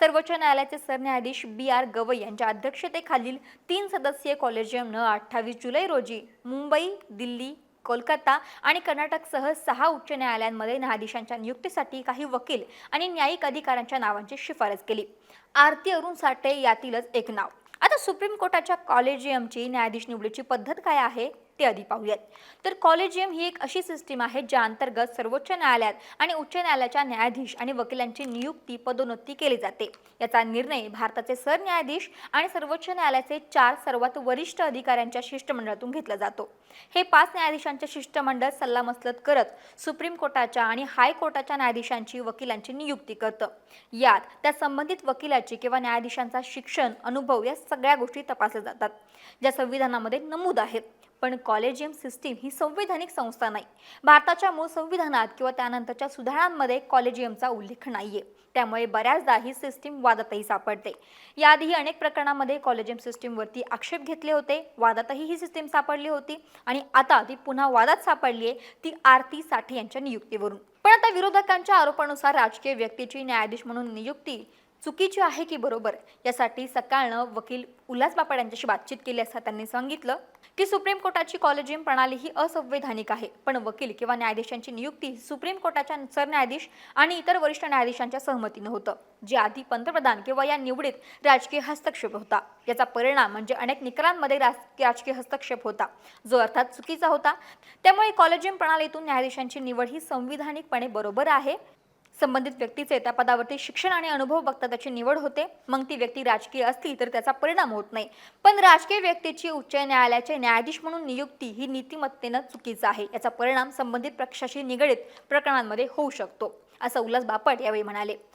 सर्वोच्च न्यायालयाचे सरन्यायाधीश बी.आर. गवई यांच्या अध्यक्षतेखालील 3 सदस्यीय कॉलेजियमनं 28 जुलै रोजी मुंबई, दिल्ली, कोलकाता आणि कर्नाटकसह 6 उच्च न्यायालयांमध्ये न्यायाधीशांच्या नियुक्तीसाठी काही वकील आणि न्यायिक अधिकाऱ्यांच्या नावांची शिफारस केली। आरती अरुण साठे यातीलच एक नाव। आता सुप्रीम कोर्टाच्या कॉलेजियमची न्यायाधीश निवडीची पद्धत काय आहे ते आधी पाहूयात। तर कॉलेजियम ही एक अशी सिस्टीम आहे ज्या अंतर्गत सर्वोच्च न्यायालयात आणि उच्च न्यायालयाच्या न्यायाधीश आणि वकिलांची नियुक्ती पदोन्नती केली जाते। याचा निर्णय भारताचे सरन्यायाधीश आणि सर्वोच्च न्यायालयाचे 4 सर्वात वरिष्ठ अधिकाऱ्यांच्या शिष्टमंडळातून घेतला जातो। हे 5 न्यायाधीशांचे शिष्टमंडळ सल्लामसलत करत सुप्रीम कोर्टाच्या आणि हाय कोर्टाच्या न्यायाधीशांची वकिलांची नियुक्ती करतं। यात त्या संबंधित वकिलाची किंवा न्यायाधीशांचा शिक्षण, अनुभव या सगळ्या गोष्टी तपासल्या जातात, ज्या संविधानामध्ये नमूद आहेत। पण कॉलेजियम सिस्टीम ही संवैधानिक संस्था नाही। भारताच्या मूळ संविधानात किंवा त्यानंतरच्या सुधारणांमध्ये कॉलेजियमचा उल्लेख नाहीये। त्यामुळे बऱ्याचदा ही सिस्टीम वादातही सापडते। याआधीही अनेक प्रकरणांमध्ये कॉलेजियम सिस्टीमवरती आक्षेप घेतले होते, वादातही ही सिस्टीम सापडली होती आणि आता ती पुन्हा वादात सापडली आहे, ती आरती साठे यांच्या नियुक्तीवरून। पण आता विरोधकांच्या आरोपानुसार राजकीय व्यक्तीची न्यायाधीश म्हणून नियुक्ती चुकीची आहे की बरोबर, यासाठी सकाळनं वकील उल्हास बापट यांच्याशी बातचीत केली असता त्यांनी सांगितलं की सुप्रीम कोर्टाची कॉलेजियम प्रणाली ही असंवैधानिक आहे, पण वकील किंवा न्यायाधीशांची नियुक्ती सुप्रीम कोर्टाच्या सरन्यायाधीश आणि इतर वरिष्ठ न्यायाधीशांच्या सहमतीने होतं, जे आधी पंतप्रधान किंवा या निवडीत राजकीय हस्तक्षेप होता। याचा परिणाम म्हणजे अनेक निकालांमध्ये राजकीय हस्तक्षेप होता, जो अर्थात चुकीचा होता। त्यामुळे कॉलेजियम प्रणालीतून न्यायाधीशांची निवड ही संविधानिकपणे बरोबर आहे। संबंधित व्यक्तीचे त्या पदावरती शिक्षण आणि अनुभव बघता त्याची निवड होते, मग ती व्यक्ती राजकीय असली तर त्याचा परिणाम होत नाही। पण राजकीय व्यक्तीची उच्च न्यायालयाचे न्यायाधीश म्हणून नियुक्ती ही नीतिमत्तेने चुकीचा आहे। याचा परिणाम संबंधित पक्षाशी निगडीत प्रकरणांमध्ये होऊ शकतो, असं उल्हास बापट यावेळी म्हणाले।